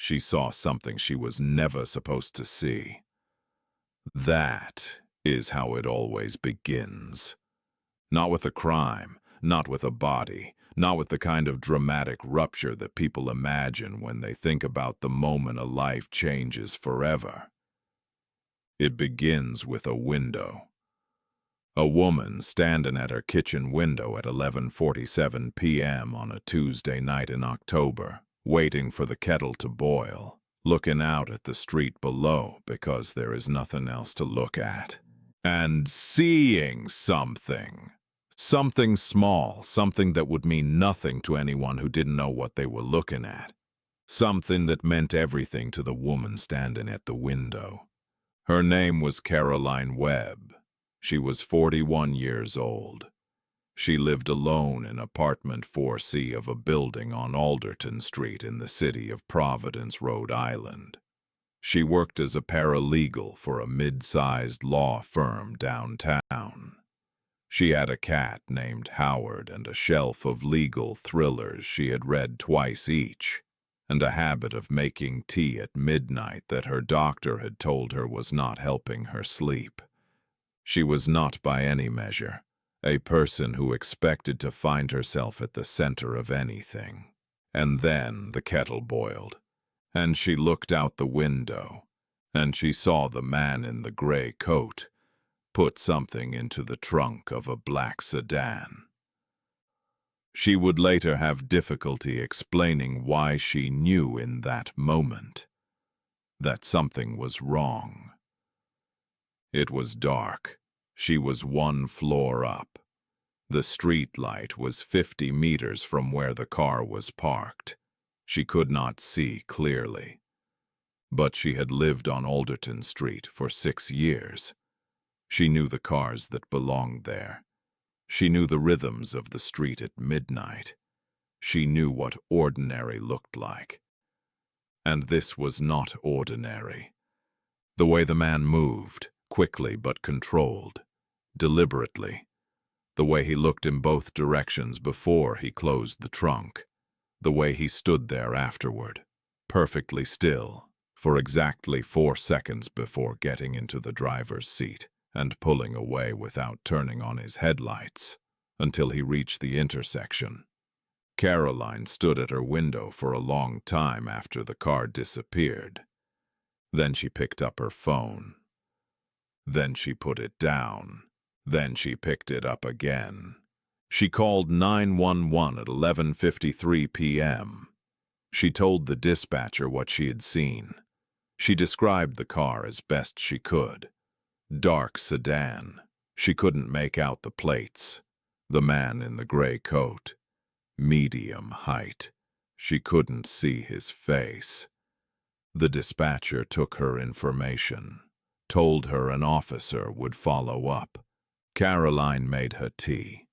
She saw something she was never supposed to see. That is how it always begins. Not with a crime, not with a body, not with the kind of dramatic rupture that people imagine when they think about the moment a life changes forever. It begins with a window. A woman standing at her kitchen window at 11:47 p.m. on a Tuesday night in October, waiting for the kettle to boil, looking out at the street below because there is nothing else to look at, and seeing something. Something small, something that would mean nothing to anyone who didn't know what they were looking at. Something that meant everything to the woman standing at the window. Her name was Caroline Webb. She was 41 years old. She lived alone in apartment 4C of a building on Alderton Street in the city of Providence, Rhode Island. She worked as a paralegal for a mid-sized law firm downtown. She had a cat named Howard and a shelf of legal thrillers she had read twice each, and a habit of making tea at midnight that her doctor had told her was not helping her sleep. She was not by any measure a person who expected to find herself at the center of anything. And then the kettle boiled, and she looked out the window, and she saw the man in the gray coat put something into the trunk of a black sedan. She would later have difficulty explaining why she knew in that moment that something was wrong. It was dark. She was one floor up. The street light was 50 meters from where the car was parked. She could not see clearly. But she had lived on Alderton Street for 6 years. She knew the cars that belonged there. She knew the rhythms of the street at midnight. She knew what ordinary looked like. And this was not ordinary. The way the man moved, quickly but controlled, deliberately. The way he looked in both directions before he closed the trunk. The way he stood there afterward, perfectly still, for exactly 4 seconds before getting into the driver's seat and pulling away without turning on his headlights, until he reached the intersection. Caroline stood at her window for a long time after the car disappeared. Then she picked up her phone. Then she put it down. Then she picked it up again. She called 911 at 11:53 p.m. She told the dispatcher what she had seen. She described the car as best she could. Dark sedan. She couldn't make out the plates. The man in the gray coat. Medium height. She couldn't see his face. The dispatcher took her information, told her an officer would follow up. Caroline made her tea.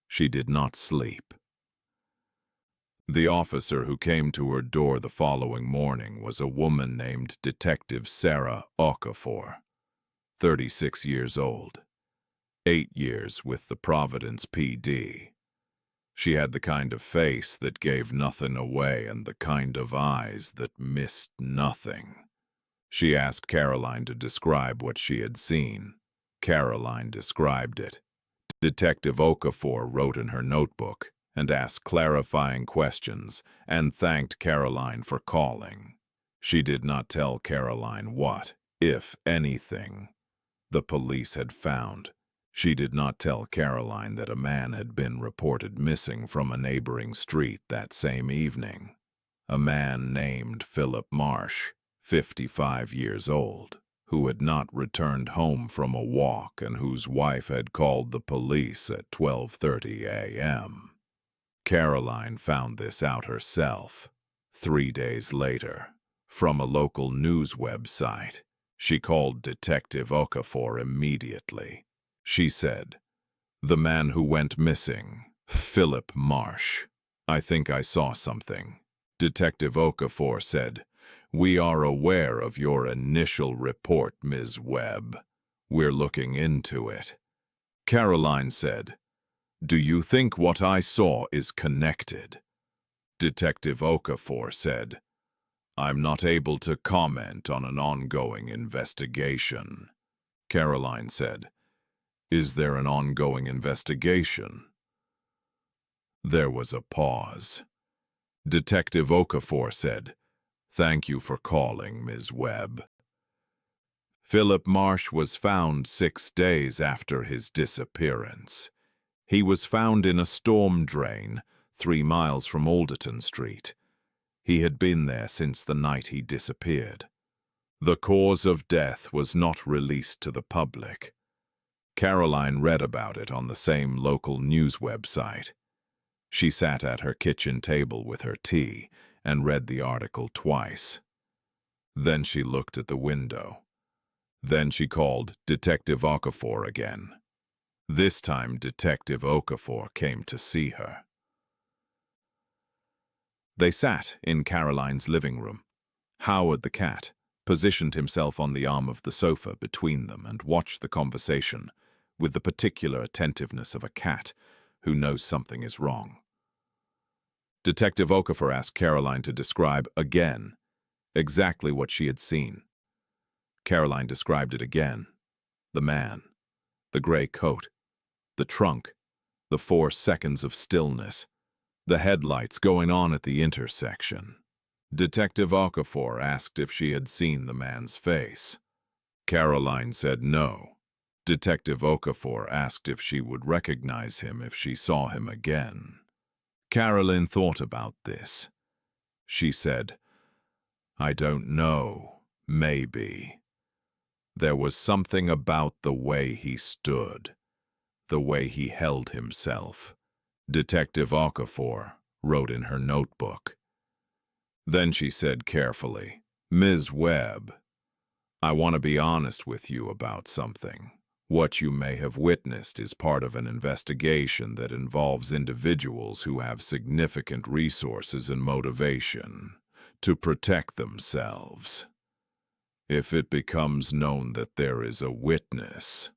She did not sleep. The officer who came to her door the following morning was a woman named Detective Sarah Okafor, 36 years old, 8 years with the Providence PD. She had the kind of face that gave nothing away and the kind of eyes that missed nothing. She asked Caroline to describe what she had seen. Caroline described it. Detective Okafor wrote in her notebook and asked clarifying questions and thanked Caroline for calling. She did not tell Caroline what, if anything, the police had found. She did not tell Caroline that a man had been reported missing from a neighboring street that same evening. A man named Philip Marsh, 55 years old, who had not returned home from a walk and whose wife had called the police at 12:30 a.m. Caroline found this out herself 3 days later from a local news website. She called Detective Okafor immediately. She said, "The man who went missing, Philip Marsh. I think I saw something." Detective Okafor said, "We are aware of your initial report, Ms. Webb. We're looking into it." Caroline said, "Do you think what I saw is connected?" Detective Okafor said, I'm not able to comment on an ongoing investigation, Caroline said. Is there an ongoing investigation? There was a pause. Detective Okafor said, "Thank you for calling, Ms. Webb." Philip Marsh was found 6 days after his disappearance. He was found in a storm drain 3 miles from Alderton Street. He had been there since the night he disappeared. The cause of death was not released to the public. Caroline read about it on the same local news website. She sat at her kitchen table with her tea and read the article twice. Then she looked at the window. Then she called Detective Okafor again. This time Detective Okafor came to see her. They sat in Caroline's living room. Howard the cat positioned himself on the arm of the sofa between them and watched the conversation with the particular attentiveness of a cat who knows something is wrong. Detective Okafor asked Caroline to describe again exactly what she had seen. Caroline described it again. The man, the gray coat, the trunk, the 4 seconds of stillness, the headlights going on at the intersection. Detective Okafor asked if she had seen the man's face. Caroline said no. Detective Okafor asked if she would recognize him if she saw him again. Caroline thought about this. She said, "I don't know, maybe." There was something about the way he stood, the way he held himself. Detective Okafor wrote in her notebook. Then she said carefully, "Ms. Webb, I want to be honest with you about something. What you may have witnessed is part of an investigation that involves individuals who have significant resources and motivation to protect themselves. If it becomes known that there is a witness,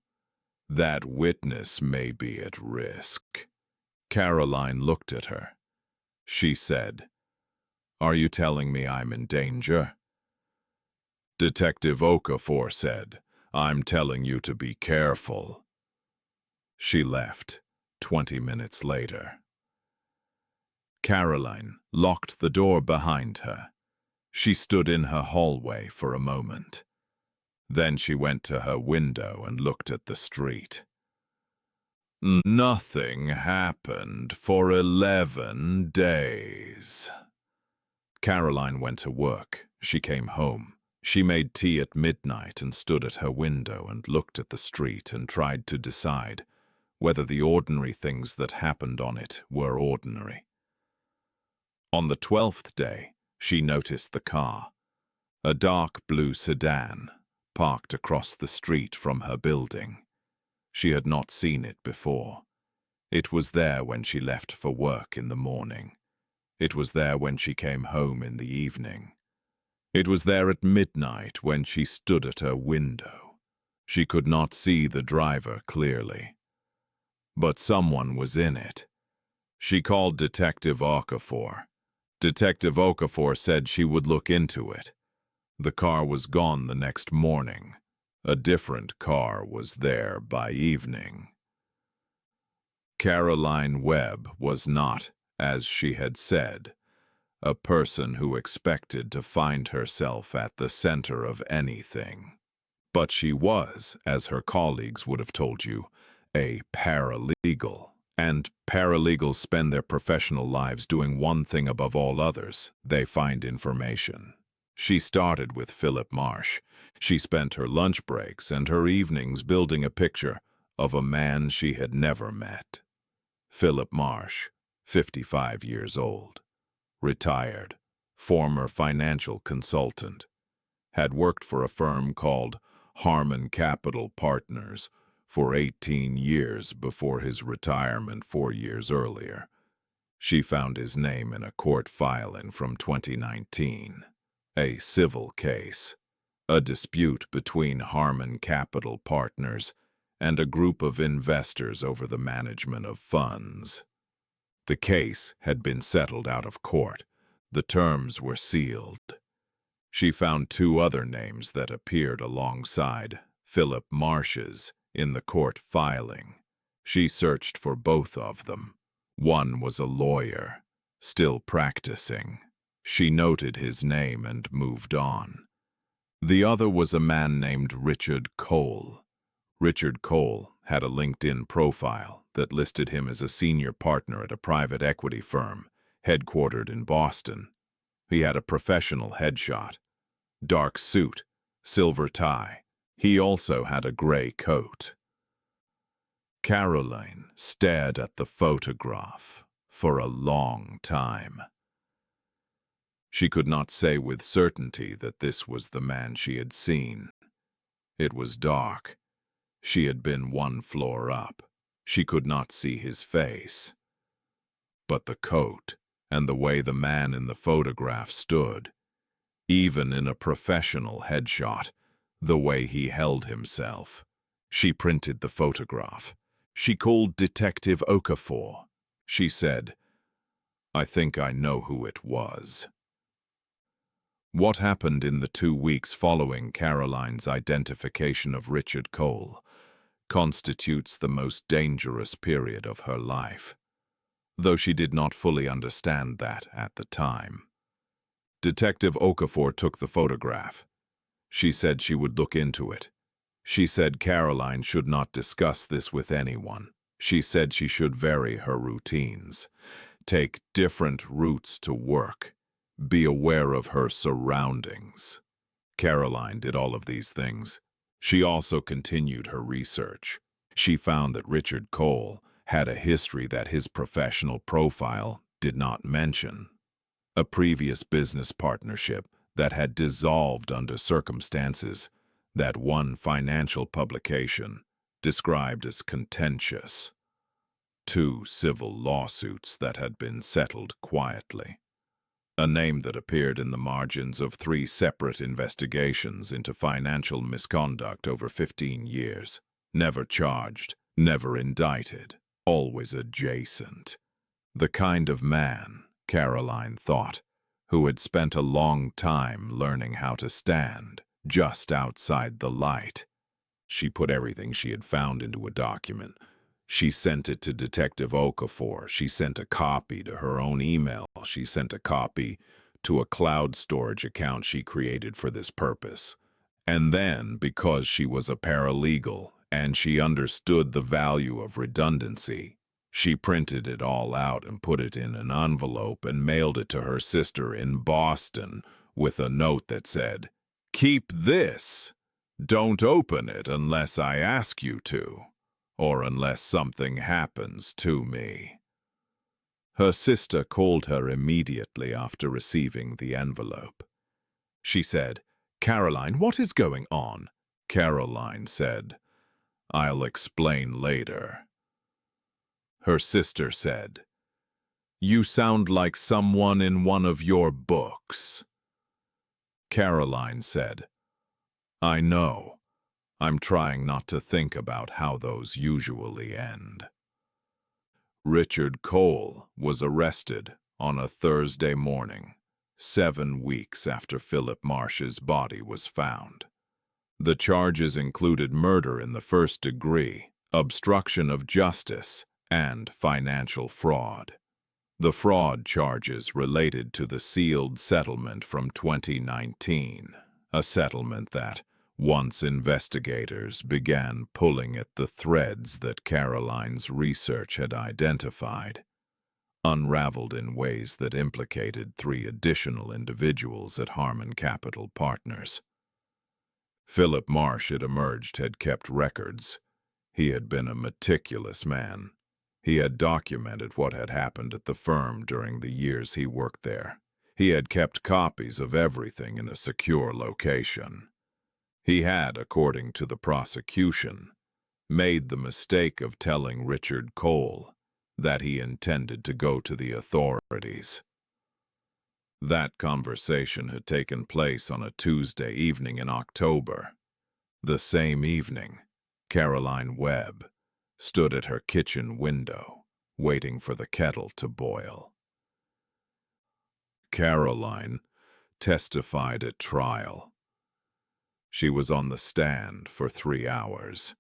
that witness may be at risk." Caroline looked at her. She said, "Are you telling me I'm in danger?" Detective Okafor said, "I'm telling you to be careful." She left 20 minutes later. Caroline locked the door behind her. She stood in her hallway for a moment. Then she went to her window and looked at the street. Nothing happened for 11 days. Caroline went to work. She came home. She made tea at midnight and stood at her window and looked at the street and tried to decide whether the ordinary things that happened on it were ordinary. On the 12th day, she noticed the car, a dark blue sedan, parked across the street from her building. She had not seen it before. It was there when she left for work in the morning. It was there when she came home in the evening. It was there at midnight when she stood at her window. She could not see the driver clearly. But someone was in it. She called Detective Okafor. Detective Okafor said she would look into it. The car was gone the next morning. A different car was there by evening. Caroline Webb was not, as she had said, a person who expected to find herself at the center of anything. But she was, as her colleagues would have told you, a paralegal. And paralegals spend their professional lives doing one thing above all others: they find information. She started with Philip Marsh. She spent her lunch breaks and her evenings building a picture of a man she had never met. Philip Marsh, 55 years old, retired, former financial consultant, had worked for a firm called Harmon Capital Partners for 18 years before his retirement 4 years earlier. She found his name in a court filing from 2019, a civil case, a dispute between Harmon Capital Partners and a group of investors over the management of funds. The case had been settled out of court. The terms were sealed. She found two other names that appeared alongside Philip Marsh's in the court filing. She searched for both of them. One was a lawyer, still practicing. She noted his name and moved on. The other was a man named Richard Cole. Richard Cole had a LinkedIn profile that listed him as a senior partner at a private equity firm headquartered in Boston. He had a professional headshot, dark suit, silver tie. He also had a gray coat. Caroline stared at the photograph for a long time. She could not say with certainty that this was the man she had seen. It was dark. She had been one floor up. She could not see his face. But the coat and the way the man in the photograph stood, even in a professional headshot, the way he held himself. She printed the photograph. She called Detective Okafor. She said, "I think I know who it was." What happened in the 2 weeks following Caroline's identification of Richard Cole constitutes the most dangerous period of her life, though she did not fully understand that at the time. Detective Okafor took the photograph. She said she would look into it. She said Caroline should not discuss this with anyone. She said she should vary her routines, take different routes to work, be aware of her surroundings. Caroline did all of these things. She also continued her research. She found that Richard Cole had a history that his professional profile did not mention. A previous business partnership that had dissolved under circumstances that one financial publication described as contentious. 2 civil lawsuits that had been settled quietly. A name that appeared in the margins of 3 separate investigations into financial misconduct over 15 years. Never charged, never indicted, always adjacent. The kind of man, Caroline thought, who had spent a long time learning how to stand just outside the light. She put everything she had found into a document. She sent it to Detective Okafor. She sent a copy to her own email. She sent a copy to a cloud storage account she created for this purpose. And then, because she was a paralegal and she understood the value of redundancy, she printed it all out and put it in an envelope and mailed it to her sister in Boston with a note that said, "Keep this. Don't open it unless I ask you to, or unless something happens to me." Her sister called her immediately after receiving the envelope. She said, "Caroline, what is going on?" Caroline said, "I'll explain later." Her sister said, "You sound like someone in one of your books." Caroline said, "I know. I'm trying not to think about how those usually end." Richard Cole was arrested on a Thursday morning, 7 weeks after Philip Marsh's body was found. The charges included murder in the first degree, obstruction of justice, and financial fraud. The fraud charges related to the sealed settlement from 2019, a settlement that, once investigators began pulling at the threads that Caroline's research had identified, unraveled in ways that implicated 3 additional individuals at Harmon Capital Partners. Philip Marsh, it emerged, had kept records. He had been a meticulous man. He had documented what had happened at the firm during the years he worked there. He had kept copies of everything in a secure location. He had, according to the prosecution, made the mistake of telling Richard Cole that he intended to go to the authorities. That conversation had taken place on a Tuesday evening in October. The same evening, Caroline Webb stood at her kitchen window, waiting for the kettle to boil. "Caroline, testified at trial. She was on the stand for 3 hours.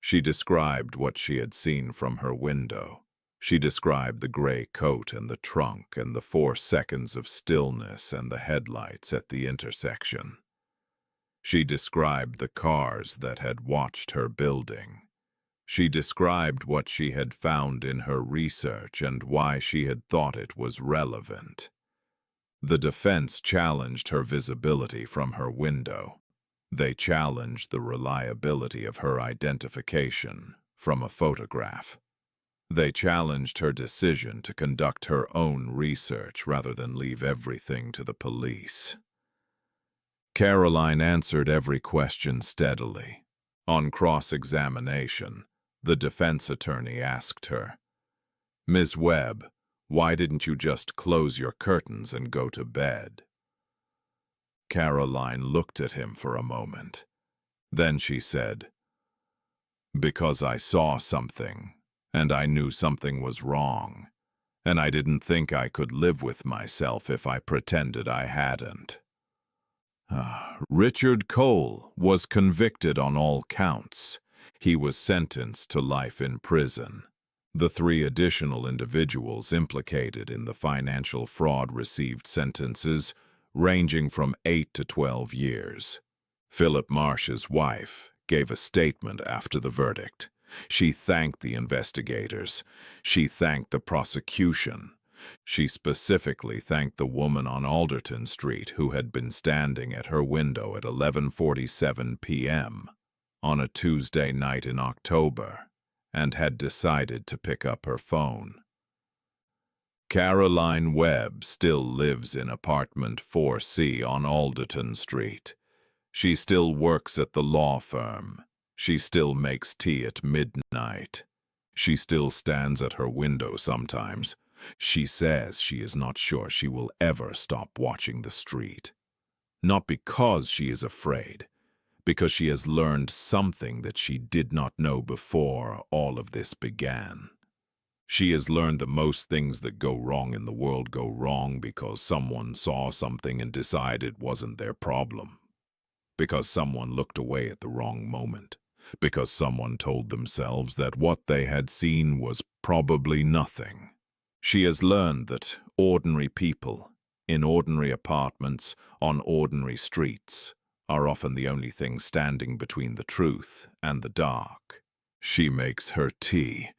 She described what she had seen from her window. She described the gray coat and the trunk and the 4 seconds of stillness and the headlights at the intersection. She described the cars that had watched her building. She described what she had found in her research and why she had thought it was relevant. The defense challenged her visibility from her window. They challenged the reliability of her identification from a photograph. They challenged her decision to conduct her own research rather than leave everything to the police. Caroline answered every question steadily. On cross-examination, the defense attorney asked her, "Ms. Webb, why didn't you just close your curtains and go to bed?" Caroline looked at him for a moment. Then she said, "Because I saw something, and I knew something was wrong, and I didn't think I could live with myself if I pretended I hadn't." Richard Cole was convicted on all counts. He was sentenced to life in prison. The 3 additional individuals implicated in the financial fraud received sentences ranging from 8 to 12 years. Philip Marsh's wife gave a statement after the verdict. She thanked the investigators. She thanked the prosecution. She specifically thanked the woman on Alderton Street who had been standing at her window at 11:47 p.m. on a Tuesday night in October and had decided to pick up her phone. Caroline Webb still lives in apartment 4C on Alderton Street. She still works at the law firm. She still makes tea at midnight. She still stands at her window sometimes. She says she is not sure she will ever stop watching the street. Not because she is afraid, because she has learned something that she did not know before all of this began. She has learned that most things that go wrong in the world go wrong because someone saw something and decided it wasn't their problem. Because someone looked away at the wrong moment. Because someone told themselves that what they had seen was probably nothing. She has learned that ordinary people, in ordinary apartments, on ordinary streets, are often the only thing standing between the truth and the dark. She makes her tea.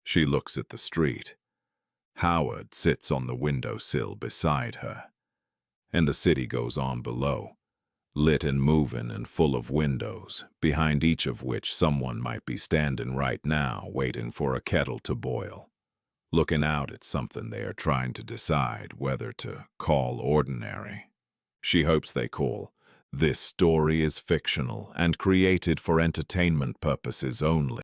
She looks at the street. Howard sits on the windowsill beside her. And the city goes on below, lit and moving and full of windows, behind each of which someone might be standing right now waiting for a kettle to boil, looking out at something they are trying to decide whether to call ordinary. She hopes they call, "This story is fictional and created for entertainment purposes only."